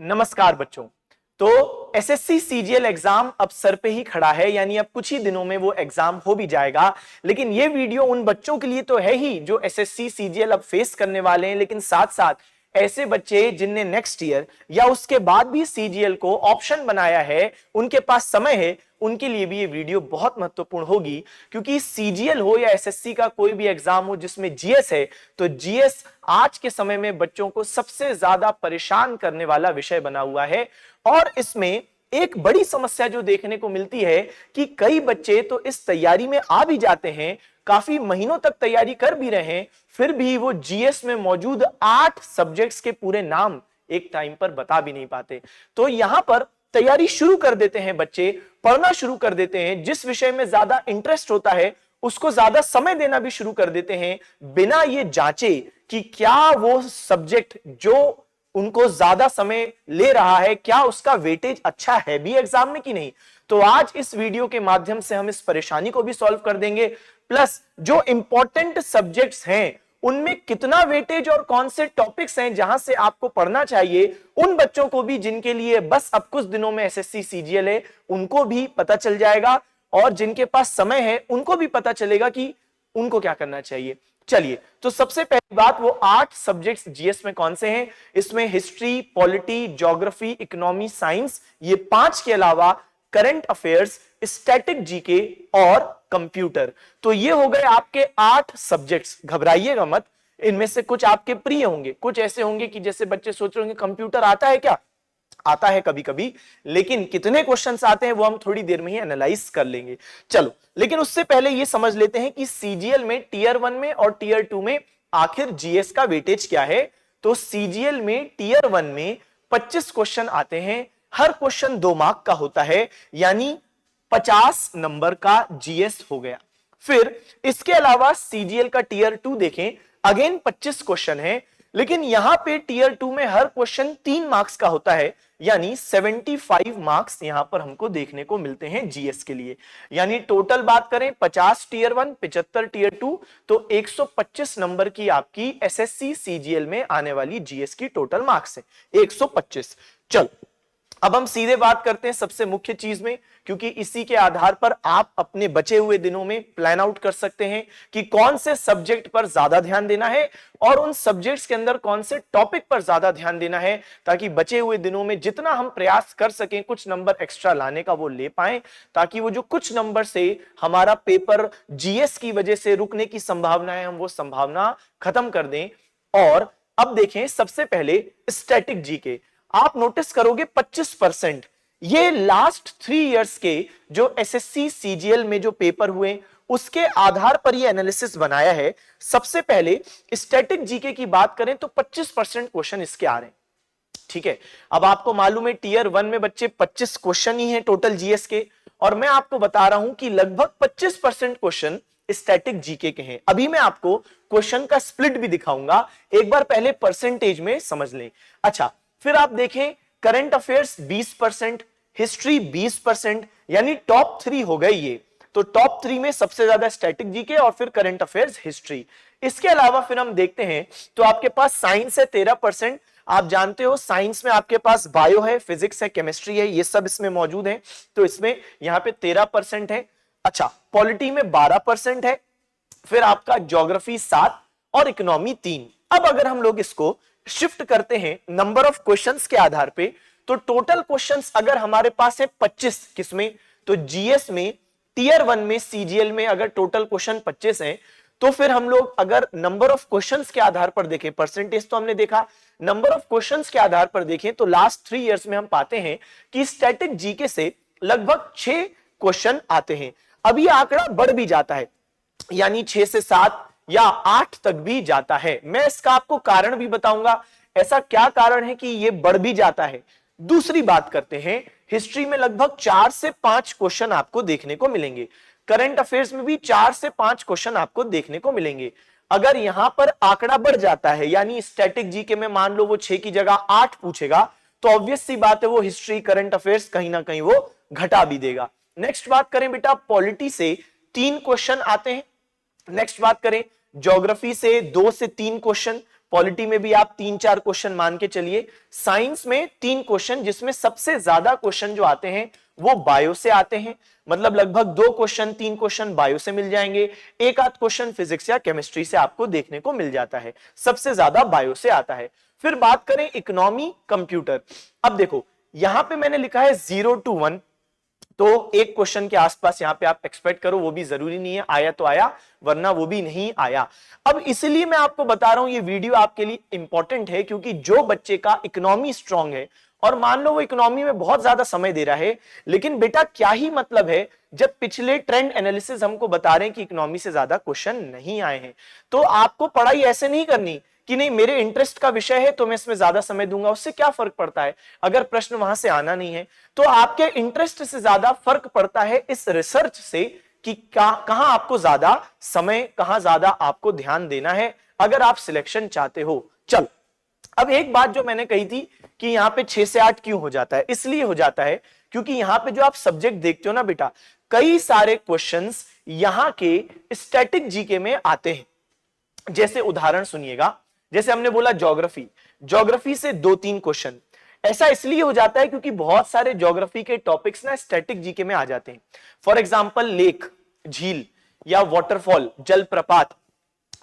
नमस्कार बच्चों। तो एसएससी सीजीएल एग्जाम अब सर पे ही खड़ा है, यानी अब कुछ ही दिनों में वो एग्जाम हो भी जाएगा। लेकिन ये वीडियो उन बच्चों के लिए तो है ही जो एसएससी सीजीएल अब फेस करने वाले हैं, लेकिन साथ साथ ऐसे बच्चे जिनने नेक्स्ट ईयर या उसके बाद भी सीजीएल को ऑप्शन बनाया है, उनके पास समय है, उनके लिए भी ये वीडियो बहुत महत्वपूर्ण होगी। क्योंकि सीजीएल हो या एसएससी का कोई भी एग्जाम हो जिसमें जीएस है, तो जीएस आज के समय में बच्चों को सबसे ज्यादा परेशान करने वाला विषय बना हुआ है। और इसमें एक बड़ी समस्या जो देखने को मिलती है कि कई बच्चे तो इस तैयारी में आ भी जाते हैं, काफी महीनों तक तैयारी कर भी रहे हैं, फिर भी वो जीएस में मौजूद 8 सब्जेक्ट्स के पूरे नाम एक टाइम पर बता भी नहीं पाते। तो यहां पर तैयारी शुरू कर देते हैं बच्चे, पढ़ना शुरू कर देते हैं, जिस विषय में ज्यादा इंटरेस्ट होता है उसको ज्यादा समय देना भी शुरू कर देते हैं, बिना ये जांचे कि क्या वो सब्जेक्ट जो उनको ज्यादा समय ले रहा है क्या उसका वेटेज अच्छा है भी एग्जाम में कि नहीं। तो आज इस वीडियो के माध्यम से हम इस परेशानी को भी सॉल्व कर देंगे, प्लस जो इंपॉर्टेंट सब्जेक्ट्स हैं उनमें कितना वेटेज और कौन से टॉपिक्स हैं जहां से आपको पढ़ना चाहिए, उन बच्चों को भी जिनके लिए बस अब कुछ दिनों में एसएससी सीजीएल है उनको भी पता चल जाएगा, और जिनके पास समय है उनको भी पता चलेगा कि उनको क्या करना चाहिए। चलिए, तो सबसे पहली बात, वो 8 सब्जेक्ट्स जीएस में कौन से हैं। इसमें history, polity, geography, economy, science, ये 5 के अलावा करंट अफेयर्स, स्टैटिक जीके और कंप्यूटर। तो ये हो गए आपके 8 सब्जेक्ट्स। घबराइएगा मत, इनमें से कुछ आपके प्रिय होंगे, कुछ ऐसे होंगे कि जैसे बच्चे सोच रहे होंगे कंप्यूटर आता है क्या, आता है कभी कभी, लेकिन कितने क्वेश्चंस आते हैं वो हम थोड़ी देर में ही एनालाइज कर लेंगे। चलो, लेकिन उससे पहले ये समझ लेते हैं कि सीजीएल में टीयर 1 में और टीयर 2 में आखिर जीएस का वेटेज क्या है। तो सीजीएल में टीयर 1 में 25 क्वेश्चन आते हैं, हर क्वेश्चन 2 मार्क का होता है, यानी 50 नंबर का जीएस हो गया। फिर इसके अलावा सीजीएल का टीयर 2 देखें, अगेन 25 क्वेश्चन है, लेकिन यहां पे टीयर 2 में हर क्वेश्चन 3 मार्क्स का होता है, यानी 75 मार्क्स यहां पर हमको देखने को मिलते हैं जीएस के लिए। यानी टोटल बात करें 50 टीयर 1, 75 टीयर 2, तो 125 नंबर की आपकी एसएससी सीजीएल में आने वाली जीएस की टोटल मार्क्स है, 125। चलो, अब हम सीधे बात करते हैं सबसे मुख्य चीज में, क्योंकि इसी के आधार पर आप अपने बचे हुए दिनों में प्लान आउट कर सकते हैं कि कौन से सब्जेक्ट पर ज्यादा ध्यान देना है और उन सब्जेक्ट्स के अंदर कौन से टॉपिक पर ज्यादा ध्यान देना है, ताकि बचे हुए दिनों में जितना हम प्रयास कर सकें कुछ नंबर एक्स्ट्रा लाने का वो ले पाएं, ताकि वो जो कुछ नंबर से हमारा पेपर जीएस की वजह से रुकने की संभावना है हम वो संभावना खत्म कर दें। और अब देखें, सबसे पहले स्टैटिक जीके आप नोटिस करोगे 25%, ये लास्ट 3 इयर्स के जो एसएससी सीजीएल में जो पेपर हुए उसके आधार पर ये एनालिसिस बनाया है। सबसे पहले स्टैटिक जीके की बात करें तो 25% क्वेश्चन इसके आ रहे हैं। ठीक है, अब आपको मालूम है टीयर 1 में बच्चे 25 क्वेश्चन ही हैं टोटल जीएस के, और मैं आपको बता रहा हूं कि लगभग 25% क्वेश्चन स्टैटिक जीके के हैं। अभी मैं आपको क्वेश्चन का स्प्लिट भी दिखाऊंगा, एक बार पहले परसेंटेज में समझ लें। अच्छा, फिर आप देखें करंट अफेयर्स 20%, हिस्ट्री 20%, यानी टॉप 3 हो गए ये। तो टॉप 3 में सबसे ज्यादा स्टैटिक जीके और फिर करंट अफेयर्स, हिस्ट्री। इसके अलावा फिर हम देखते हैं तो आपके पास साइंस है 13%। आप जानते हो साइंस में आपके पास बायो है, फिजिक्स है, केमिस्ट्री है, ये सब इसमें मौजूद है, तो इसमें यहां पे 13% है। अच्छा, पॉलिटी में 12% है, फिर आपका ज्योग्राफी 7 और इकोनॉमी 3। अब अगर हम लोग इसको शिफ्ट करते हैं नंबर ऑफ क्वेश्चंस के आधार पे, तो टोटल क्वेश्चंस अगर हमारे पास है 25, किसमें, तो जीएस में टीयर 1 में सीजीएल में अगर टोटल क्वेश्चन 25 हैं, तो फिर हम लोग अगर नंबर ऑफ क्वेश्चंस के आधार पर देखें, परसेंटेज तो हमने देखा, नंबर ऑफ क्वेश्चंस के आधार पर देखें तो लास्ट 3 इयर्स में हम पाते हैं कि स्टैटिक जीके से लगभग 6 क्वेश्चन आते हैं। अभी आंकड़ा बढ़ भी जाता है, यानी 6 से 7 या 8 तक भी जाता है। मैं इसका आपको कारण भी बताऊंगा, ऐसा क्या कारण है कि यह बढ़ भी जाता है। दूसरी बात करते हैं, हिस्ट्री में लगभग 4 से 5 क्वेश्चन आपको देखने को मिलेंगे, करंट अफेयर्स में भी 4 से 5 क्वेश्चन आपको देखने को मिलेंगे। अगर यहां पर आंकड़ा बढ़ जाता है, यानी स्टैटिक जीके में मान लो वो 6 की जगह 8 पूछेगा, तो ऑब्वियस सी बात है वो हिस्ट्री, करंट अफेयर्स कहीं ना कहीं वो घटा भी देगा। नेक्स्ट बात करें बेटा, पॉलिटी से 3 क्वेश्चन आते हैं। नेक्स्ट बात करें ज्योग्राफी से 2 से 3 क्वेश्चन, पॉलिटी में भी आप 3-4 क्वेश्चन मान के चलिए, साइंस में 3 क्वेश्चन, जिसमें सबसे ज्यादा क्वेश्चन जो आते हैं वो बायो से आते हैं, मतलब लगभग 2 क्वेश्चन 3 क्वेश्चन बायो से मिल जाएंगे, एक आध क्वेश्चन फिजिक्स या केमिस्ट्री से आपको देखने को मिल जाता है, सबसे ज्यादा बायो से आता है। फिर बात करें इकोनॉमी कंप्यूटर, अब देखो यहां पे मैंने लिखा है 0 to 1, तो एक क्वेश्चन के आसपास यहां पे आप एक्सपेक्ट करो, वो भी जरूरी नहीं है, आया तो आया वरना वो भी नहीं आया। अब इसलिए मैं आपको बता रहा हूं ये वीडियो आपके लिए इंपॉर्टेंट है, क्योंकि जो बच्चे का इकोनॉमी स्ट्रांग है और मान लो वो इकोनॉमी में बहुत ज्यादा समय दे रहा है, लेकिन बेटा क्या ही मतलब है जब पिछले ट्रेंड एनालिसिस हमको बता रहे हैं कि इकोनॉमी से ज्यादा क्वेश्चन नहीं आए हैं। तो आपको पढ़ाई ऐसे नहीं करनी कि नहीं मेरे इंटरेस्ट का विषय है तो मैं इसमें ज्यादा समय दूंगा, उससे क्या फर्क पड़ता है अगर प्रश्न वहां से आना नहीं है। तो आपके इंटरेस्ट से ज्यादा फर्क पड़ता है इस रिसर्च से कि कहां आपको ज्यादा समय, कहां ज्यादा आपको ध्यान देना है अगर आप सिलेक्शन चाहते हो। चल अब एक बात जो मैंने कही थी कि यहां पे 6 से 8 क्यों हो जाता है, इसलिए हो जाता है क्योंकि यहां पे जो आप सब्जेक्ट देखते हो ना बेटा, कई सारे क्वेश्चंस यहां के स्टैटिक जीके में आते हैं। जैसे उदाहरण सुनिएगा, जैसे हमने बोला ज्योग्राफी, ज्योग्राफी से 2-3 क्वेश्चन, ऐसा इसलिए हो जाता है क्योंकि बहुत सारे ज्योग्राफी के टॉपिक्स ना स्टैटिक जीके में आ जाते हैं। फॉर एग्जांपल लेक, झील या वाटरफॉल, जलप्रपात,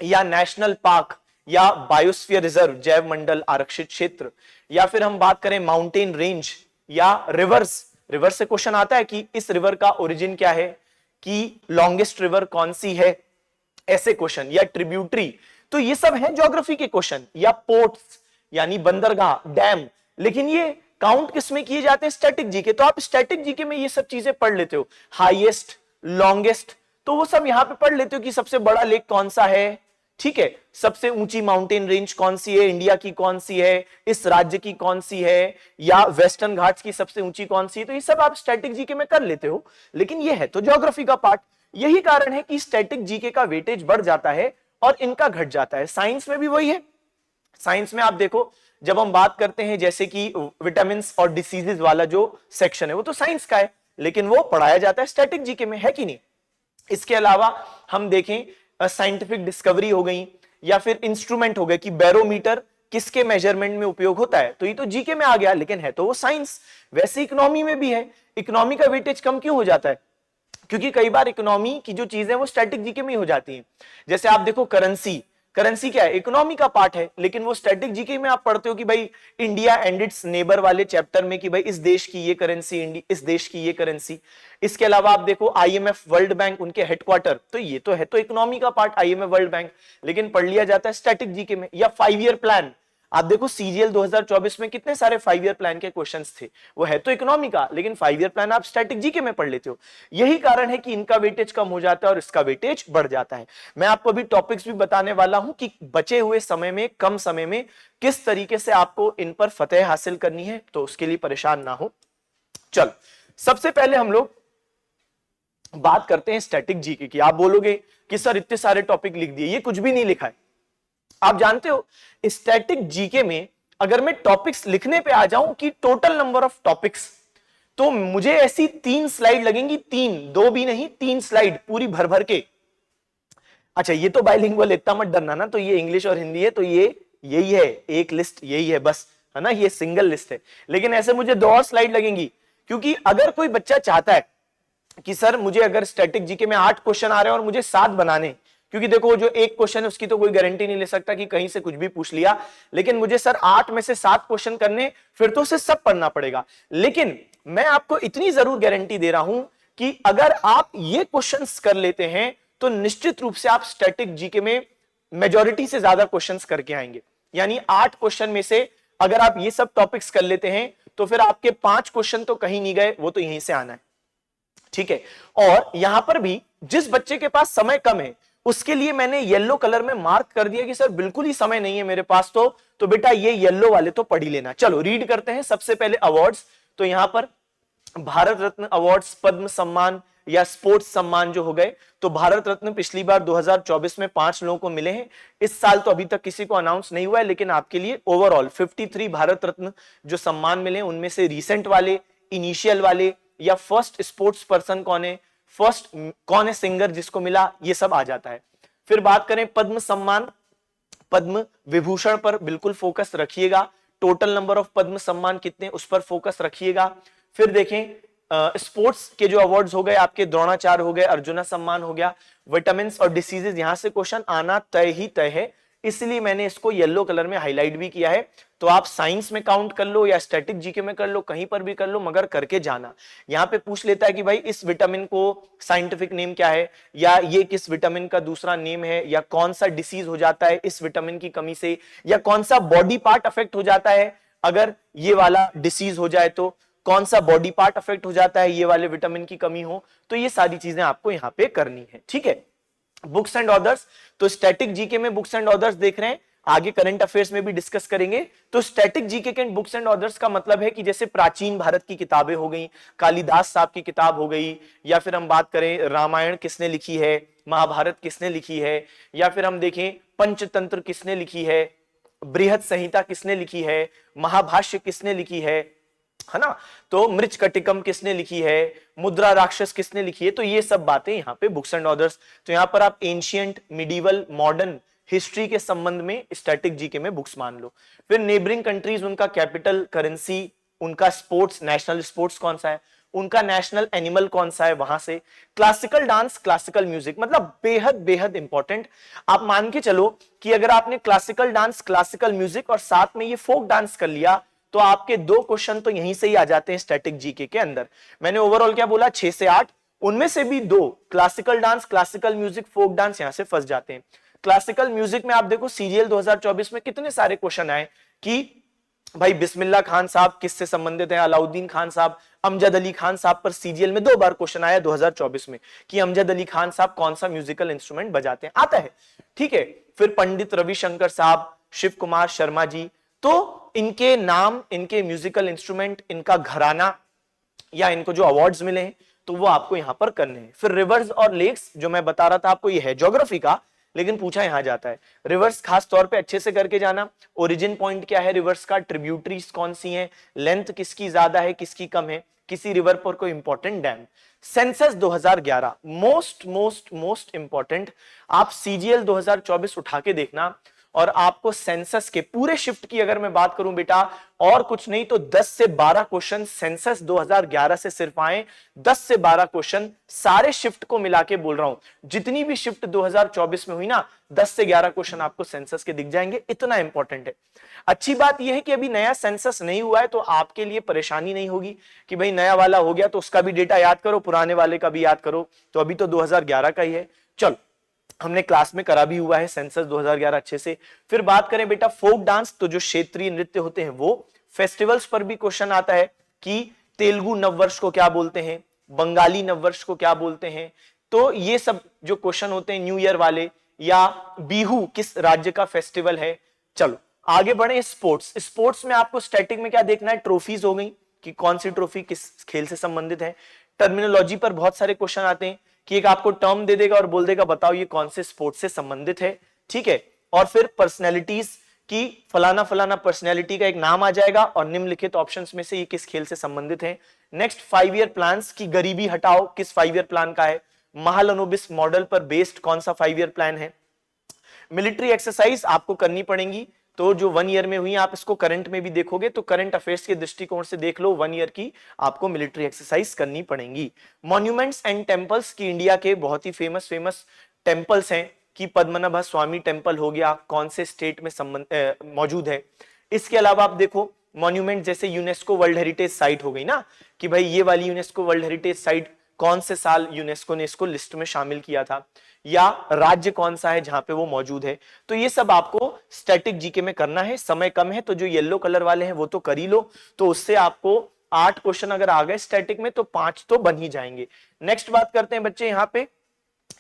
या नेशनल पार्क, या बायोस्फीयर रिजर्व, जैव मंडल आरक्षित क्षेत्र, या फिर हम बात करें माउंटेन रेंज या रिवर्स, रिवर से क्वेश्चन आता है कि इस रिवर का ओरिजिन क्या है, कि लॉन्गेस्ट रिवर कौन सी है, ऐसे क्वेश्चन, या ट्रिब्यूटरी, तो ये सब है ज्योग्राफी के क्वेश्चन, या पोर्ट्स यानी बंदरगाह, डैम, लेकिन ये काउंट किसमें किए जाते हैं, स्टैटिक जीके। तो आप स्टैटिक जीके में ये सब चीजें पढ़ लेते हो, हाईएस्ट, लॉन्गेस्ट, तो वो सब यहां पे पढ़ लेते हो कि सबसे बड़ा लेक कौन सा है, ठीक है, सबसे ऊंची माउंटेन रेंज कौन सी है, इंडिया की कौन सी है, इस राज्य की कौन सी है, या वेस्टर्न घाट्स की सबसे ऊंची कौन सी है, तो ये सब आप स्टैटिक जीके में कर लेते हो, लेकिन ये है तो ज्योग्राफी का पार्ट। यही कारण है कि स्टैटिक जीके का वेटेज बढ़ जाता है और इनका घट जाता है। साइंस में भी वही है, साइंस में आप देखो जब हम बात करते हैं जैसे कि विटामिन और डिसीजेस वाला जो सेक्शन है वो तो साइंस का है, लेकिन वो पढ़ाया जाता है स्टैटिक जीके में, है कि नहीं। इसके अलावा हम देखें साइंटिफिक डिस्कवरी हो गई, या फिर इंस्ट्रूमेंट हो गए कि बैरोमीटर किसके मेजरमेंट में उपयोग होता है, तो ये तो जीके में आ गया, लेकिन है तो वो साइंस। वैसे इकोनॉमी में भी है, इकोनॉमी का वेटेज कम क्यों हो जाता है, क्योंकि कई बार इकोनॉमी की जो चीजें वो स्टैटिक जीके में ही हो जाती हैं। जैसे आप देखो करेंसी, करेंसी क्या है, इकोनॉमी का पार्ट है, लेकिन वो स्टैटिक जीके में आप पढ़ते हो कि भाई इंडिया एंड इट्स नेबर वाले चैप्टर में कि भाई इस देश की ये करेंसी, इस देश की ये करेंसी। इसके अलावा आप देखो आईएमएफ, वर्ल्ड बैंक, उनके हेडक्वार्टर, तो ये तो है तो इकोनॉमी का पार्ट आईएमएफ, वर्ल्ड बैंक, लेकिन पढ़ लिया जाता है स्टैटिक जीके में। या 5 ईयर प्लान, आप देखो सीजीएल 2024 में कितने सारे 5 ईयर प्लान के क्वेश्चंस थे, वो है तो इकोनॉमी का, लेकिन 5 ईयर प्लान आप स्टैटिक जीके में पढ़ लेते हो। यही कारण है कि इनका वेटेज कम हो जाता है और इसका वेटेज बढ़ जाता है। मैं आपको अभी टॉपिक्स भी बताने वाला हूं कि बचे हुए समय में, कम समय में किस तरीके से आपको इन पर फतेह हासिल करनी है, तो उसके लिए परेशान ना हो। चल सबसे पहले हम लोग बात करते हैं स्टैटिक जीके की। आप बोलोगे कि सर इतने सारे टॉपिक लिख दिए, ये कुछ भी नहीं लिखा है। आप जानते हो स्टैटिक जीके में अगर मैं टॉपिक्स लिखने पे आ जाऊं कि टोटल नंबर ऑफ टॉपिक्स, तो मुझे ऐसी 3 स्लाइड लगेंगी, 3, 2 भी नहीं 3 स्लाइड पूरी भर भर के। अच्छा ये तो बाइलिंगुअल, इतना मत डरना ना, तो ये इंग्लिश और हिंदी है, तो ये यही है, एक लिस्ट यही है बस, है ना, ये सिंगल लिस्ट है। लेकिन ऐसे मुझे 2 और स्लाइड लगेंगी, क्योंकि अगर कोई बच्चा चाहता है कि सर मुझे अगर स्टैटिक जीके में 8 क्वेश्चन आ रहे हैं और मुझे 7 बनाने, क्योंकि देखो जो एक क्वेश्चन है उसकी तो कोई गारंटी नहीं ले सकता कि कहीं से कुछ भी पूछ लिया, लेकिन मुझे सर 8 में से 7 क्वेश्चन करने, फिर तो उसे सब पढ़ना पड़ेगा। लेकिन मैं आपको इतनी जरूर गारंटी दे रहा हूं कि अगर आप ये क्वेश्चंस कर लेते हैं तो निश्चित रूप से आप स्टैटिक जीके में मेजॉरिटी से ज्यादा क्वेश्चंस करके आएंगे। यानी 8 क्वेश्चन में से अगर आप ये सब टॉपिक्स कर लेते हैं तो फिर आपके 5 क्वेश्चन तो कहीं नहीं गए, वो तो यहीं से आना है, ठीक है। और यहां पर भी जिस बच्चे के पास समय कम है उसके लिए मैंने येलो कलर में मार्क कर दिया कि सर बिल्कुल ही समय नहीं है मेरे पास, तो बेटा ये येलो वाले तो पढ़ ही लेना। चलो रीड करते हैं। सबसे पहले अवार्ड्स, तो यहां पर भारत रत्न अवार्ड्स, पद्म सम्मान या स्पोर्ट्स सम्मान जो हो गए, तो भारत रत्न पिछली बार 2024 में 5 लोगों को मिले हैं। इस साल तो अभी तक किसी को अनाउंस नहीं हुआ है, लेकिन आपके लिए ओवरऑल 53 भारत रत्न जो सम्मान मिले हैं, उनमें से रिसेंट वाले, इनिशियल वाले, या फर्स्ट स्पोर्ट्स पर्सन कौन है, फर्स्ट कौन है सिंगर जिसको मिला, ये सब आ जाता है। फिर बात करें पद्म सम्मान, पद्म विभूषण पर बिल्कुल फोकस रखिएगा, टोटल नंबर ऑफ पद्म सम्मान कितने उस पर फोकस रखिएगा। फिर देखें स्पोर्ट्स के जो अवार्ड्स हो गए आपके, द्रोणाचार्य हो गए, अर्जुना सम्मान हो गया, विटामिन्स और डिसीजेज, यहां से क्वेश्चन आना तय ही तय है, इसलिए मैंने इसको येलो कलर में हाईलाइट भी किया है। तो आप साइंस में काउंट कर लो या स्टैटिक जीके में कर लो, कहीं पर भी कर लो, मगर करके जाना। यहां पे पूछ लेता है कि भाई इस विटामिन को साइंटिफिक नेम क्या है, या ये किस विटामिन का दूसरा नेम है, या कौन सा डिसीज हो जाता है इस विटामिन की कमी से, या कौन सा बॉडी पार्ट अफेक्ट हो जाता है अगर ये वाला डिसीज हो जाए, तो कौन सा बॉडी पार्ट अफेक्ट हो जाता है ये वाले विटामिन की कमी हो। तो ये सारी चीजें आपको यहां पे करनी है, ठीक है। बुक्स एंड ऑथर्स, तो स्टैटिक जीके में बुक्स एंड ऑथर्स देख रहे हैं, आगे करंट अफेयर्स में भी डिस्कस करेंगे। तो स्टैटिक जीके के बुक्स एंड ऑथर्स का मतलब है कि जैसे प्राचीन भारत की किताबें हो गई, कालिदास साहब की किताब हो गई, या फिर हम बात करें रामायण किसने लिखी है, महाभारत किसने लिखी है, या फिर हम देखें पंचतंत्र किसने लिखी है, बृहद संहिता किसने लिखी है, महाभाष्य किसने लिखी है ना, तो मृच्छकटिकम किसने लिखी है, मुद्रा राक्षस किसने लिखी है, तो ये सब बातें यहाँ पे बुक्स एंड ऑथर्स। तो यहाँ पर आप एंशियंट, मिडिवल, मॉडर्न हिस्ट्री के संबंध में स्टैटिक जीके में बुक्स मान लो। फिर नेबरिंग कंट्रीज, उनका कैपिटल, करेंसी, उनका स्पोर्ट्स, नेशनल स्पोर्ट्स कौन सा है, उनका नेशनल एनिमल कौन सा है, वहां से क्लासिकल डांस, क्लासिकल म्यूजिक, मतलब बेहद बेहद इंपॉर्टेंट। आप मान के चलो कि अगर आपने क्लासिकल डांस, क्लासिकल म्यूजिक और साथ में ये फोक डांस कर लिया, तो आपके 2 क्वेश्चन तो यहीं से ही आ जाते हैं स्टैटिक जीके के अंदर। मैंने ओवरऑल क्या बोला, 6 से 8, उनमें से भी 2 classical dance, classical music, folk dance यहां से फंस जाते हैं। क्लासिकल म्यूजिक में आप देखो सीजीएल 2024 में कितने सारे क्वेश्चन आए कि भाई बिस्मिल्लाह खान साहब किससे संबंधित है, अलाउद्दीन खान साहब, अमजद अली खान साहब पर सीजीएल में 2 बार क्वेश्चन आया 2024 में कि अमजद अली खान साहब कौन सा म्यूजिकल इंस्ट्रूमेंट बजाते हैं, आता है, ठीक है। फिर पंडित रविशंकर साहब, शिव कुमार शर्मा जी, तो इनके नाम, इनके म्यूजिकल इंस्ट्रूमेंट, इनका घराना या इनको जो अवार्ड्स मिले हैं, तो वो आपको यहां पर करने हैं। फिर रिवर्स और लेक्स जो मैं बता रहा था आपको, ये है ज्योग्राफी का, लेकिन पूछा यहां जाता है। रिवर्स खास तौर पे अच्छे से करके जाना, ओरिजिन पॉइंट क्या है रिवर्स का, ट्रिब्यूटरीज कौन सी हैं, लेंथ किसकी ज्यादा है किसकी कम है, किसी रिवर पर कोई important dam. Census 2011 most most most important, आप सीजीएल 2024 उठा के देखना, और आपको सेंसस के पूरे शिफ्ट की अगर मैं बात करूं बेटा, और कुछ नहीं तो 10 से 12 क्वेश्चन सेंसस 2011 से सिर्फ आए, 10 से 12 क्वेश्चन सारे शिफ्ट को मिला के बोल रहा हूं, जितनी भी शिफ्ट 2024 में हुई ना, 10 से 11 क्वेश्चन आपको सेंसस के दिख जाएंगे, इतना इंपॉर्टेंट है। अच्छी बात यह है कि अभी नया सेंसस नहीं हुआ है, तो आपके लिए परेशानी नहीं होगी कि भाई नया वाला हो गया तो उसका भी डेटा याद करो, पुराने वाले का भी याद करो, तो अभी तो 2011 का ही है। चलो, हमने क्लास में करा भी हुआ है सेंसस 2011 अच्छे से। फिर बात करें बेटा फोक डांस, तो जो क्षेत्रीय नृत्य होते हैं वो, फेस्टिवल्स पर भी क्वेश्चन आता है कि तेलुगु नववर्ष को क्या बोलते हैं, बंगाली नववर्ष को क्या बोलते हैं, तो ये सब जो क्वेश्चन होते हैं न्यू ईयर वाले, या बिहू किस राज्य का फेस्टिवल है। चलो आगे बढ़े, स्पोर्ट्स। स्पोर्ट्स में आपको स्टैटिक में क्या देखना है, ट्रॉफीज हो गई कि कौन सी ट्रॉफी किस खेल से संबंधित है। टर्मिनोलॉजी पर बहुत सारे क्वेश्चन आते हैं कि एक आपको टर्म दे देगा और बोल देगा बताओ ये कौन से स्पोर्ट्स से संबंधित है, ठीक है। और फिर पर्सनैलिटीज की फलाना फलाना पर्सनैलिटी का एक नाम आ जाएगा और निम्नलिखित ऑप्शंस में से ये किस खेल से संबंधित है। नेक्स्ट 5 ईयर प्लान्स की गरीबी हटाओ किस 5 ईयर प्लान का है, महालनोबिस मॉडल पर बेस्ड कौन सा 5 ईयर प्लान है। मिलिट्री एक्सरसाइज आपको करनी पड़ेंगी, तो जो 1 ईयर में हुई आप इसको करंट में भी देखोगे, तो करंट अफेयर्स के दृष्टिकोण से देख लो, 1 ईयर की आपको मिलिट्री एक्सरसाइज करनी पड़ेंगी। मॉन्यूमेंट्स एंड टेम्पल्स की इंडिया के बहुत ही फेमस टेम्पल्स हैं कि पद्मनाभ स्वामी टेम्पल हो गया, कौन से स्टेट में मौजूद है। इसके अलावा आप देखो मॉन्यूमेंट जैसे यूनेस्को वर्ल्ड हेरिटेज साइट हो गई ना, कि भाई ये वाली यूनेस्को वर्ल्ड हेरिटेज साइट कौन से साल यूनेस्को ने इसको लिस्ट में शामिल किया था, या राज्य कौन सा है जहां पे वो मौजूद है। तो ये सब आपको स्टैटिक जीके में करना है, समय कम है तो जो येलो कलर वाले हैं वो तो कर ही लो, तो उससे आपको 8 क्वेश्चन अगर आ गए स्टैटिक में तो 5 तो बन ही जाएंगे। नेक्स्ट बात करते हैं बच्चे यहाँ पे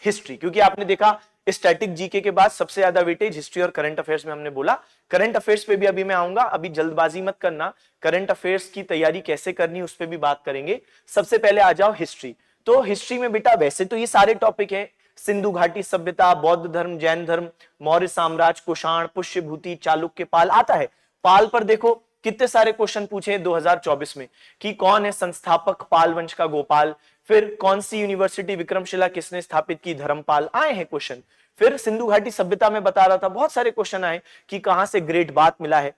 हिस्ट्री, क्योंकि आपने देखा स्टैटिक जीके के बाद सबसे ज्यादा वेटेज हिस्ट्री और करंट अफेयर्स में हमने बोला। करंट अफेयर्स पे भी अभी मैं आऊंगा, अभी जल्दबाजी मत करना, करंट अफेयर्स की तैयारी कैसे करनी उस पर भी बात करेंगे। सबसे पहले आ जाओ हिस्ट्री। तो हिस्ट्री में बेटा वैसे तो ये सारे टॉपिक है, सिंधु घाटी सभ्यता, बौद्ध धर्म, जैन धर्म, मौर्य साम्राज्य, कुषाण, पुष्यभूति, चालुक्य, पाल आता है। पाल पर देखो कितने सारे क्वेश्चन पूछे 2024 में कि कौन है संस्थापक पाल वंश का, गोपाल। फिर कौन सी यूनिवर्सिटी विक्रमशिला किसने स्थापित की, धर्मपाल, आए हैं क्वेश्चन। फिर सिंधु घाटी सभ्यता में बता रहा था, बहुत सारे क्वेश्चन आए कि कहां से ग्रेट बात मिला है,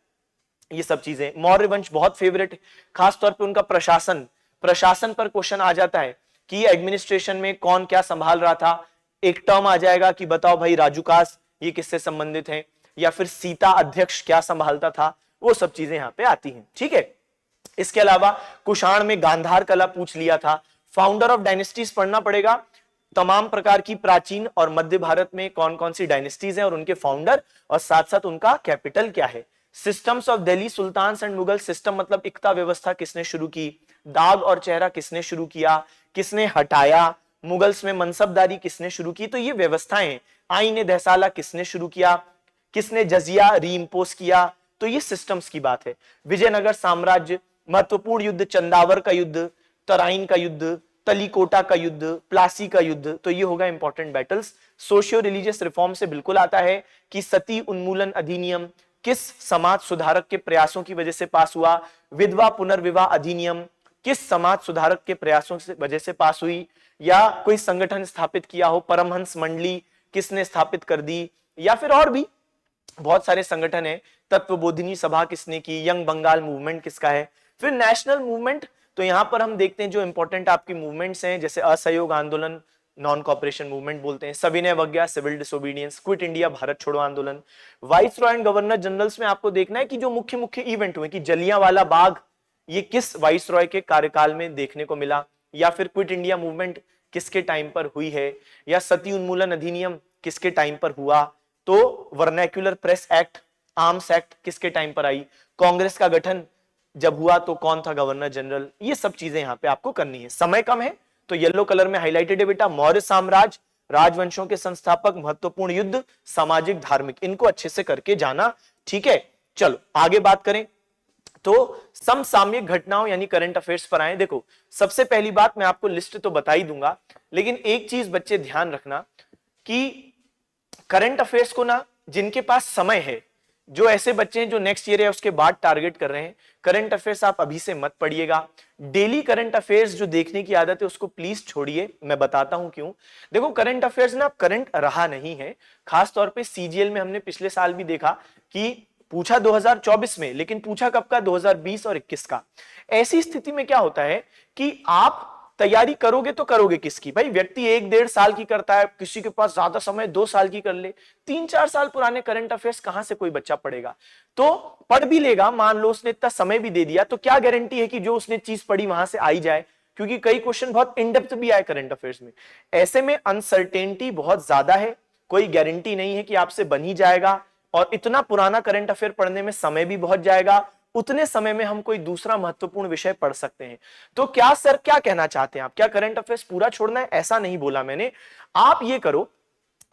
ये सब चीजें। मौर्य वंश बहुत फेवरेट है, खासतौर पे उनका प्रशासन, प्रशासन पर क्वेश्चन आ जाता है कि एडमिनिस्ट्रेशन में कौन क्या संभाल रहा था। एक टर्म आ जाएगा कि बताओ भाई राजूकास ये किससे संबंधित है, या फिर सीता अध्यक्ष क्या संभालता था, वो सब चीजें यहां पे आती हैं, ठीक है। इसके अलावा कुषाण में गांधार कला पूछ लिया था। फाउंडर ऑफ डायनेस्टीज पढ़ना पड़ेगा, तमाम प्रकार की प्राचीन और मध्य भारत में कौन कौन सी डायनेस्टीज हैं और उनके फाउंडर, और साथ साथ उनका कैपिटल क्या है। Systems of Delhi sultans and Mughal, system मतलब इक्ता व्यवस्था किसने शुरू की, दाग और चेहरा किसने शुरू किया, किसने हटाया, मुगल्स में मनसबदारी किसने शुरू की, तो ये व्यवस्थाएं। आईने दहसाला किसने शुरू किया, किसने जजिया रीइंपोज किया, तो ये सिस्टम्स की बात है। विजयनगर साम्राज्य, महत्वपूर्ण युद्ध चंदावर का युद्ध, तराइन का युद्ध, तलीकोटा का युद्ध, प्लासी का युद्ध, तो ये होगा important battles. Socio religious reform से बिल्कुल आता है कि सती उन्मूलन अधिनियम किस समाज सुधारक के प्रयासों की वजह से पास हुआ, विधवा पुनर्विवाह अधिनियम किस समाज सुधारक के प्रयासों से वजह से पास हुई, या कोई संगठन स्थापित किया हो, परमहंस मंडली किसने स्थापित कर दी, या फिर और भी बहुत सारे संगठन है, तत्वबोधिनी सभा किसने की, यंग बंगाल मूवमेंट किसका है। फिर नेशनल मूवमेंट, तो यहां पर हम देखते हैं जो इंपॉर्टेंट आपकी मूवमेंट्स हैं, जैसे असहयोग आंदोलन नॉन कॉपरेशन मूवमेंट बोलते हैं, सविनय अवज्ञा सिविल डिसोबीडियंस, क्विट इंडिया भारत छोड़ो आंदोलन। Viceroy and governor generals में आपको देखना है कि जो मुख्य मुख्य इवेंट हुए कि जलियांवाला बाग ये किस वाइस रॉय के कार्यकाल में देखने को मिला, या फिर क्विट इंडिया मूवमेंट किसके टाइम पर हुई है, या सती उन्मूलन अधिनियम किसके टाइम पर हुआ, तो vernacular press act arms act किसके टाइम पर आई, कांग्रेस का गठन जब हुआ तो कौन था गवर्नर जनरल, ये सब चीजें यहां पे आपको करनी है। समय कम है तो येलो कलर में हाईलाइटेड है बेटा, मौर्य साम्राज्य, राजवंशों के संस्थापक, महत्वपूर्ण युद्ध, सामाजिक धार्मिक, इनको अच्छे से करके जाना, ठीक है। चलो आगे बात करें तो समसामयिक घटनाओं यानी करंट अफेयर्स पर आए। देखो सबसे पहली बात, मैं आपको लिस्ट तो बता ही दूंगा, लेकिन एक चीज बच्चे ध्यान रखना कि करंट अफेयर्स को ना जिनके पास समय है, जो ऐसे बच्चे हैं जो नेक्स्ट ईयर या उसके बाद टारगेट कर रहे हैं, करंट अफेयर्स आप अभी से मत पढ़िएगा। डेली करंट अफेयर्स जो देखने की आदत है उसको प्लीज छोड़िए, मैं बताता हूं क्यों। देखो करंट अफेयर्स ना करंट रहा नहीं है, खास तौर पे सीजीएल में हमने पिछले साल भी देखा कि पूछा 2024 में, लेकिन पूछा कब का, 2020 और 21 का। ऐसी स्थिति में क्या होता है कि आप तैयारी करोगे तो करोगे किसकी, भाई व्यक्ति 1-1.5 साल की करता है, किसी के पास ज्यादा समय 2 साल की कर ले, 3-4 साल पुराने करंट अफेयर्स कहां से कोई बच्चा पढ़ेगा। तो पढ़ भी लेगा, मान लो उसने इतना समय भी दे दिया, तो क्या गारंटी है कि जो उसने चीज पढ़ी वहां से आई जाए, क्योंकि कई क्वेश्चन बहुत इन डेप्थ भी आए करंट अफेयर्स में। ऐसे में अनसर्टेनिटी बहुत ज्यादा है, कोई गारंटी नहीं है कि आपसे बन ही जाएगा, और इतना पुराना करंट अफेयर पढ़ने में समय भी बहुत जाएगा, उतने समय में हम कोई दूसरा महत्वपूर्ण विषय पढ़ सकते हैं। तो क्या सर क्या कहना चाहते हैं आप, क्या करंट अफेयर्स पूरा छोड़ना है, ऐसा नहीं बोला मैंने। आप ये करो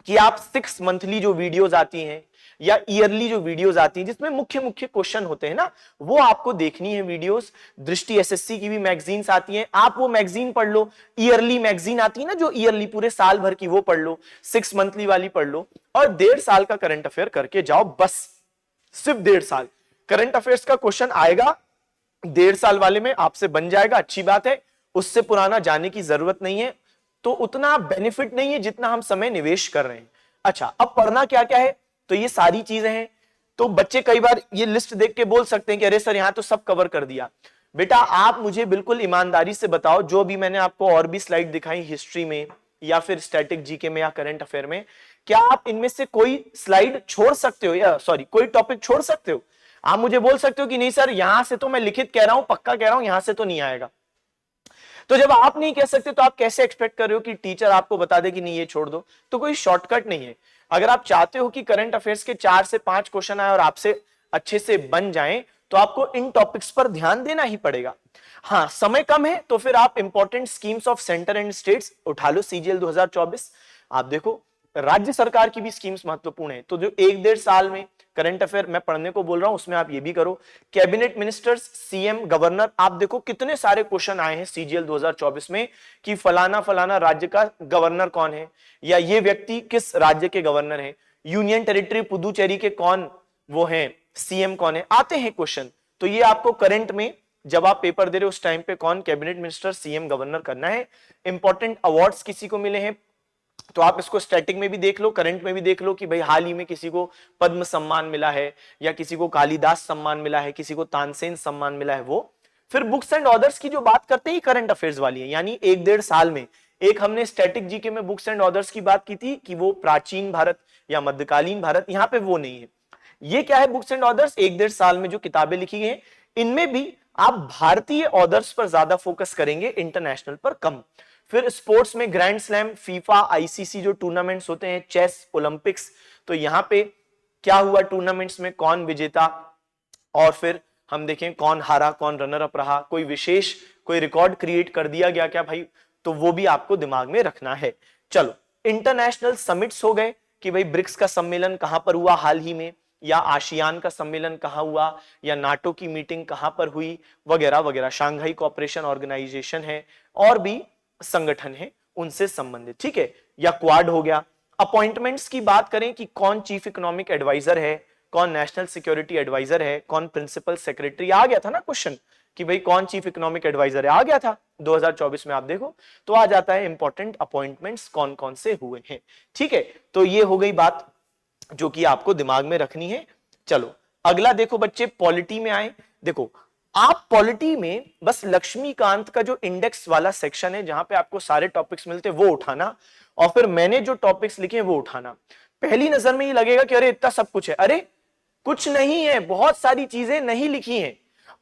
कि आप 6 मंथली जो वीडियोस आती हैं या ईयरली जो वीडियोस आती हैं जिसमें मुख्य मुख्य क्वेश्चन होते हैं ना, वो आपको देखनी है वीडियोस। दृष्टि एसएससी की भी मैगजीन्स आती हैं, आप वो मैगजीन पढ़ लो। ईयरली मैगजीन आती है ना जो ईयरली पूरे साल भर की, वो पढ़ लो। 6 मंथली वाली पढ़ लो और 1.5 साल का करंट अफेयर करके जाओ, बस सिर्फ 1.5 साल करंट अफेयर्स का क्वेश्चन आएगा, 1.5 साल वाले में आपसे बन जाएगा, अच्छी बात है। उससे पुराना जाने की जरूरत नहीं है, तो उतना बेनिफिट नहीं है जितना हम समय निवेश कर रहे हैं। अच्छा अब पढ़ना क्या क्या है, तो ये सारी चीजें हैं। तो बच्चे कई बार ये लिस्ट देख के बोल सकते हैं कि अरे सर यहां तो सब कवर कर दिया। बेटा आप मुझे बिल्कुल ईमानदारी से बताओ, जो भी मैंने आपको और भी स्लाइड दिखाई हिस्ट्री में या फिर स्टैटिक जीके में या करंट अफेयर में, क्या आप इनमें से कोई स्लाइड छोड़ सकते हो, या सॉरी कोई टॉपिक छोड़ सकते हो? आप मुझे बोल सकते हो कि नहीं सर यहां से तो मैं लिखित कह रहा हूं, पक्का कह रहा हूं, यहां से तो नहीं आएगा। तो जब आप नहीं कह सकते तो आप कैसे एक्सपेक्ट कर रहे हो कि टीचर आपको बता दे कि नहीं ये छोड़ दो? तो कोई शॉर्टकट नहीं है। अगर आप चाहते हो कि करंट अफेयर्स के 4 से 5 क्वेश्चन आए और आपसे अच्छे से बन जाएं, तो आपको इन टॉपिक्स पर ध्यान देना ही पड़ेगा। हाँ समय कम है तो फिर आप important schemes of centre and states उठा लो, सीजीएल 2024। आप देखो राज्य सरकार की भी स्कीम्स महत्वपूर्ण है, तो जो 1-1.5 साल में करंट अफेयर मैं पढ़ने को बोल रहा हूं उसमें आप ये भी करो। कैबिनेट मिनिस्टर्स, सीएम, गवर्नर, आप देखो कितने सारे क्वेश्चन आए हैं सीजीएल 2024 में कि फलाना फलाना राज्य का गवर्नर कौन है, या ये व्यक्ति किस राज्य के गवर्नर है, यूनियन टेरिटरी पुदुचेरी के कौन वो हैं, सीएम कौन है, आते हैं क्वेश्चन। तो ये आपको करंट में जब आप पेपर दे रहे हो उस टाइम पे कौन कैबिनेट मिनिस्टर, सीएम, गवर्नर करना है। इंपॉर्टेंट अवार्ड्स किसी को मिले हैं, तो आप इसको स्टैटिक में भी देख लो, करंट में भी देख लो कि भाई हाल ही में किसी को पद्म सम्मान मिला है, या किसी को कालिदास सम्मान मिला है, किसी को तानसेन सम्मान मिला है वो। फिर बुक्स एंड ऑथर्स की जो बात करते हैं करंट अफेयर्स वाली है, यानी 1-1.5 साल में एक हमने स्टैटिक जीके में बुक्स एंड ऑथर्स की बात की थी कि वो प्राचीन भारत या मध्यकालीन भारत, यहां पे वो नहीं है। ये क्या है बुक्स एंड ऑथर्स, 1-1.5 साल में जो किताबें लिखी गई, इनमें भी आप भारतीय ऑथर्स पर ज्यादा फोकस करेंगे, इंटरनेशनल पर कम। फिर स्पोर्ट्स में ग्रैंड स्लैम, फीफा, आईसीसी जो टूर्नामेंट्स होते हैं, चेस, ओलंपिक्स, तो यहां पे क्या हुआ टूर्नामेंट्स में, कौन विजेता, और फिर हम देखें कौन हारा, कौन रनर अप रहा, कोई विशेष कोई रिकॉर्ड क्रिएट कर दिया गया क्या भाई, तो वो भी आपको दिमाग में रखना है। चलो, इंटरनेशनल समिट्स हो गए कि भाई ब्रिक्स का सम्मेलन कहां पर हुआ हाल ही में, या आशियान का सम्मेलन कहां हुआ, या नाटो की मीटिंग कहां पर हुई, वगैरह वगैरह। शांघाई कोऑपरेशन ऑर्गेनाइजेशन है, और भी संगठन है उनसे संबंधित, ठीक है। या क्वाड हो गया। अपॉइंटमेंट्स की बात करें कि कौन चीफ इकोनॉमिक एडवाइजर है, कौन नेशनल सिक्योरिटी एडवाइजर है, कौन प्रिंसिपल सेक्रेटरी, आ गया था ना क्वेश्चन कि भाई कौन चीफ इकोनॉमिक एडवाइजर है, आ गया था 2024 में, आप देखो तो आ जाता है इंपॉर्टेंट अपॉइंटमेंट्स कौन कौन से हुए हैं, ठीक है। तो ये हो गई बात जो कि आपको दिमाग में रखनी है। चलो अगला देखो बच्चे, पॉलिटी में आए। देखो आप पॉलिटी में बस लक्ष्मीकांत का जो इंडेक्स वाला सेक्शन है जहां पे आपको सारे टॉपिक्स मिलते हैं वो उठाना, और फिर मैंने जो टॉपिक्स लिखे हैं वो उठाना। पहली नजर में ये लगेगा कि अरे इतना सब कुछ है, अरे कुछ नहीं है, बहुत सारी चीजें नहीं लिखी हैं,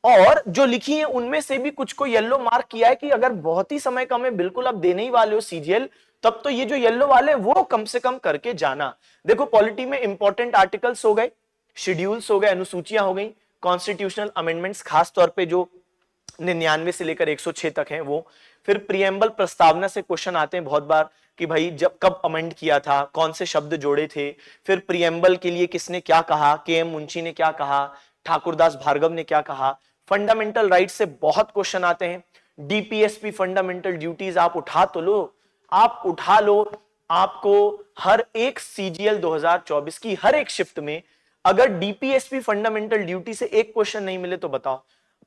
और जो लिखी है उनमें से भी कुछ को येलो मार्क किया है कि अगर बहुत ही समय कम है, बिल्कुल आप देने ही वाले हो सीजीएल, तब तो ये जो येलो वाले वो कम से कम करके जाना। देखो पॉलिटी में इंपॉर्टेंट आर्टिकल्स हो गए, शेड्यूल्स हो गए, अनुसूचियां हो गई, कॉन्स्टिट्यूशनल अमेंडमेंट्स खास तौर पे जो 99 से लेकर 106 तक हैं वो। फिर प्रियम्बल प्रस्तावना से क्वेश्चन आते हैं बहुत बार कि भाई जब कब अमेंड किया था, कौन से शब्द जोड़े थे, फिर प्रियम्बल के लिए किसने क्या कहा, के एम मुंशी ने क्या कहा, ठाकुरदास भार्गव ने क्या कहा। फंडामेंटल राइट से बहुत क्वेश्चन आते हैं। डीपीएसपी फंडामेंटल ड्यूटीज आप उठा तो लो, आप उठा लो। आपको हर एक सीजीएल 2024 की हर एक शिफ्ट में अगर डीपीएसपी फंडामेंटल ड्यूटी से एक क्वेश्चन नहीं मिले तो बताओ,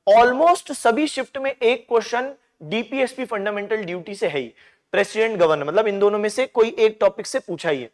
ऑलमोस्ट सभी शिफ्ट में एक क्वेश्चन डीपीएसपी फंडामेंटल ड्यूटी से है ही। प्रेसिडेंट गवर्नर, मतलब इन दोनों में से कोई एक टॉपिक से पूछा ही है।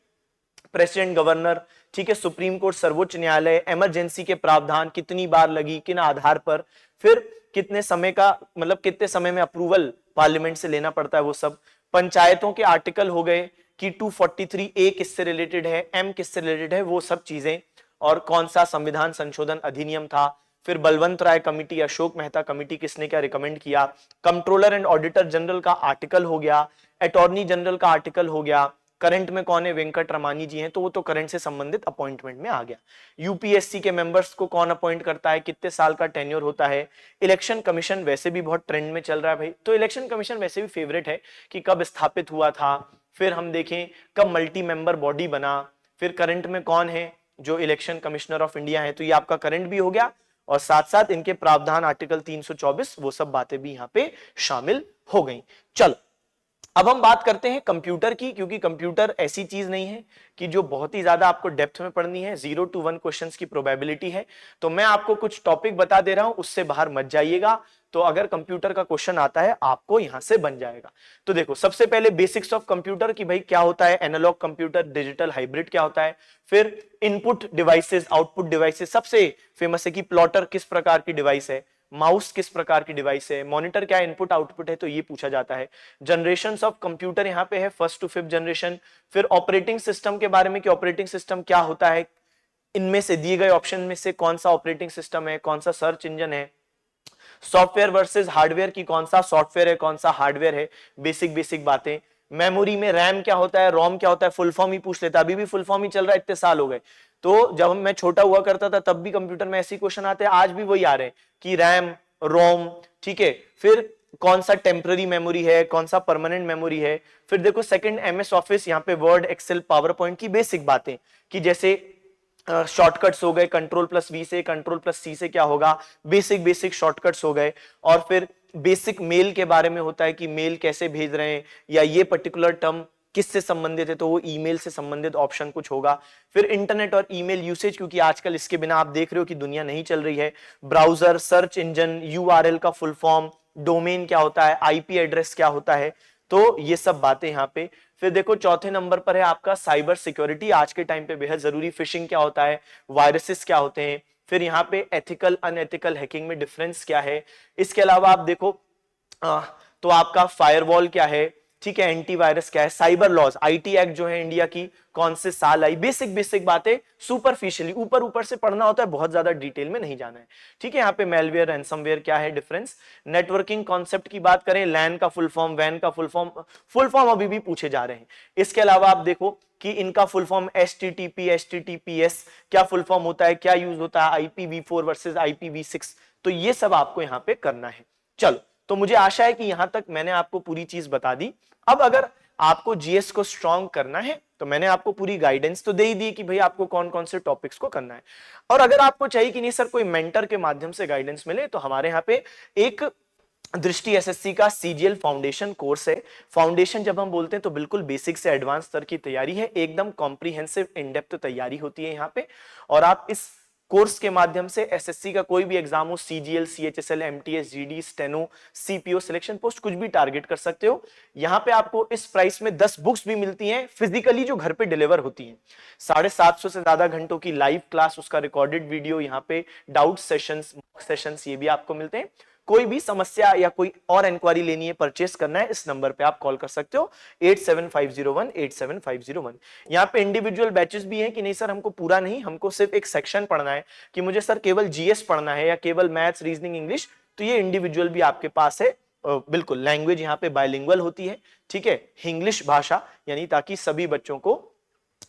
प्रेसिडेंट गवर्नर, ठीक है, सुप्रीम कोर्ट, सर्वोच्च न्यायालय, इमरजेंसी के प्रावधान कितनी बार लगी, किन आधार पर, फिर कितने समय का, मतलब कितने समय में अप्रूवल पार्लियामेंट से लेना पड़ता है, वो सब। पंचायतों के आर्टिकल हो गए कि 243A किससे रिलेटेड है, एम किससे रिलेटेड है, वो सब चीजें, और कौन सा संविधान संशोधन अधिनियम था। फिर बलवंत राय कमेटी, अशोक मेहता कमेटी, किसने क्या रिकमेंड किया। कंट्रोलर एंड ऑडिटर जनरल का आर्टिकल हो गया, अटॉर्नी जनरल का आर्टिकल हो गया। करंट में कौन है, वेंकट रमानी जी हैं, तो वो तो करंट से संबंधित अपॉइंटमेंट में आ गया। यूपीएससी के मेंबर्स को कौन अपॉइंट करता है, कितने साल का टेन्योर होता है। इलेक्शन कमीशन वैसे भी बहुत ट्रेंड में चल रहा है भाई, तो इलेक्शन कमीशन वैसे भी फेवरेट है कि कब स्थापित हुआ था। फिर हम देखें कब मल्टी मेंबर बॉडी बना। फिर करंट में कौन है जो इलेक्शन कमिश्नर ऑफ इंडिया है, तो ये आपका करंट भी हो गया, और साथ साथ इनके प्रावधान आर्टिकल 324 वो सब बातें भी यहाँ पे शामिल हो गई। चलो अब हम बात करते हैं कंप्यूटर की, क्योंकि कंप्यूटर ऐसी चीज नहीं है कि जो बहुत ही ज्यादा आपको डेप्थ में पढ़नी है, 0 to 1 क्वेश्चंस की प्रोबेबिलिटी है। तो मैं आपको कुछ टॉपिक बता दे रहा हूं, उससे बाहर मत जाइएगा, तो अगर कंप्यूटर का क्वेश्चन आता है आपको यहां से बन जाएगा। तो देखो सबसे पहले बेसिक्स ऑफ कंप्यूटर की भाई क्या होता है, एनालॉग कंप्यूटर, डिजिटल, हाइब्रिड क्या होता है। फिर इनपुट डिवाइसेस, आउटपुट डिवाइसेस, सबसे फेमस है कि प्लॉटर किस प्रकार की डिवाइस है, माउस किस प्रकार की डिवाइस है, मॉनिटर क्या इनपुट आउटपुट है, तो ये पूछा जाता है। जनरेशंस ऑफ कंप्यूटर यहाँ पे है 1st to 5th जनरेशन। फिर ऑपरेटिंग सिस्टम के बारे में कि ऑपरेटिंग सिस्टम क्या होता है, इनमें से दिए गए ऑप्शन में से कौन सा ऑपरेटिंग सिस्टम है, कौन सा सर्च इंजन है। सॉफ्टवेयर वर्सेस हार्डवेयर की कौन सा सॉफ्टवेयर है, कौन सा हार्डवेयर है, बेसिक बेसिक बातें। मेमोरी में रैम क्या होता है, रोम क्या होता है, फुल फॉर्म ही पूछ लेता, अभी भी फुल फॉर्म ही चल रहा है, इतने साल हो गए। तो जब मैं छोटा हुआ करता था तब भी कंप्यूटर में ऐसे क्वेश्चन आते हैं, आज भी वही आ रहे हैं कि रैम, रोम, ठीक है। फिर कौन सा टेम्पररी मेमोरी है, कौन सा परमानेंट मेमोरी है। फिर देखो सेकंड एमएस ऑफिस, यहाँ पे वर्ड, एक्सेल, पावर पॉइंट की बेसिक बातें कि जैसे शॉर्टकट्स हो गए, कंट्रोल+V से, कंट्रोल+C से क्या होगा, बेसिक बेसिक शॉर्टकट्स हो गए। और फिर बेसिक मेल के बारे में होता है कि मेल कैसे भेज रहे हैं, या ये पर्टिकुलर टर्म किससे संबंधित है, तो वो ईमेल से संबंधित ऑप्शन कुछ होगा। फिर इंटरनेट और ईमेल यूसेज, क्योंकि आजकल इसके बिना आप देख रहे हो कि दुनिया नहीं चल रही है। ब्राउजर, सर्च इंजन, यूआरएल का फुल फॉर्म, डोमेन क्या होता है, आईपी एड्रेस क्या होता है, तो ये सब बातें यहाँ पे। फिर देखो चौथे नंबर पर है आपका साइबर सिक्योरिटी, आज के टाइम पे बेहद जरूरी। फिशिंग क्या होता है, वायरसेस क्या होते हैं, फिर यहाँ पे एथिकल अनएथिकल हैकिंग में डिफरेंस क्या है। इसके अलावा आप देखो तो आपका फायरवॉल क्या है, ठीक है, एंटीवायरस क्या है, साइबर लॉज, आईटी एक्ट जो है इंडिया की कौन से साल आई, बेसिक बेसिक बातें सुपरफिशियली ऊपर ऊपर से पढ़ना होता है, बहुत ज्यादा डिटेल में नहीं जाना है, ठीक है। यहाँ पे मेलवेयर रैंसमवेयर क्या है, डिफरेंस। नेटवर्किंग कॉन्सेप्ट की बात करें, लैन का फुल फॉर्म, वैन का फुल फॉर्म अभी भी पूछे जा रहे हैं। इसके अलावा आप देखो कि इनका फुल फॉर्म HTTP HTTPS क्या फुल फॉर्म होता है, क्या यूज होता है, IPv4 वर्सेस IPv6, तो ये सब आपको यहाँ पे करना है। चलो, तो मुझे आशा है कि यहां तक मैंने आपको पूरी चीज बता दी। अब अगर आपको जीएस को स्ट्रॉन्ग करना है तो मैंने आपको पूरी गाइडेंस तो दे ही दी कि भाई आपको कौन कौन से टॉपिक्स को करना है। और अगर आपको चाहिए कि नहीं सर कोई मेंटर के माध्यम से गाइडेंस मिले, तो हमारे यहाँ पे एक दृष्टि एसएससी का सीजीएल फाउंडेशन कोर्स है। फाउंडेशन जब हम बोलते हैं तो बिल्कुल बेसिक से एडवांस स्तर की तैयारी है, एकदम कॉम्प्रिहेंसिव इन डेप्थ तैयारी होती है यहाँ पे। और आप इस कोर्स के माध्यम से एसएससी का कोई भी एग्जाम हो, CGL, CHSL, MTS, GD, steno, CPO, selection post, कुछ भी टारगेट कर सकते हो। यहाँ पे आपको इस प्राइस में 10 बुक्स भी मिलती हैं फिजिकली जो घर पे डिलीवर होती हैं। 750 से ज्यादा घंटों की लाइव क्लास, उसका रिकॉर्डेड वीडियो, यहाँ पे डाउट सेशंस, मॉक सेशंस, ये भी आपको मिलते हैं। कोई भी समस्या या कोई और इंक्वायरी लेनी है, परचेस करना है, इस नंबर पे आप कॉल कर सकते हो 8750187501। यहाँ पे इंडिविजुअल बैचेस भी हैं कि नहीं सर हमको पूरा नहीं, हमको सिर्फ एक सेक्शन पढ़ना है, कि मुझे सर केवल जीएस पढ़ना है या केवल मैथ्स, रीजनिंग, इंग्लिश, तो ये इंडिविजुअल भी आपके पास है। बिल्कुल लैंग्वेज यहाँ पे बायलिंगुअल होती है, ठीक है, इंग्लिश भाषा, यानी ताकि सभी बच्चों को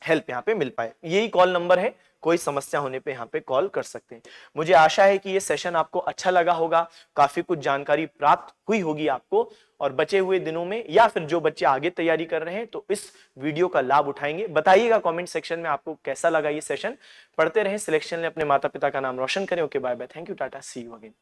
हेल्प यहाँ पे मिल पाए। यही कॉल नंबर है, कोई समस्या होने पे यहाँ पे कॉल कर सकते हैं। मुझे आशा है कि ये सेशन आपको अच्छा लगा होगा, काफी कुछ जानकारी प्राप्त हुई होगी आपको, और बचे हुए दिनों में या फिर जो बच्चे आगे तैयारी कर रहे हैं तो इस वीडियो का लाभ उठाएंगे। बताइएगा कमेंट सेक्शन में आपको कैसा लगा ये सेशन। पढ़ते रहें, सिलेक्शन में अपने माता पिता का नाम रोशन करें। Okay, bye bye, thank you, टाटा, सी यू अगेन।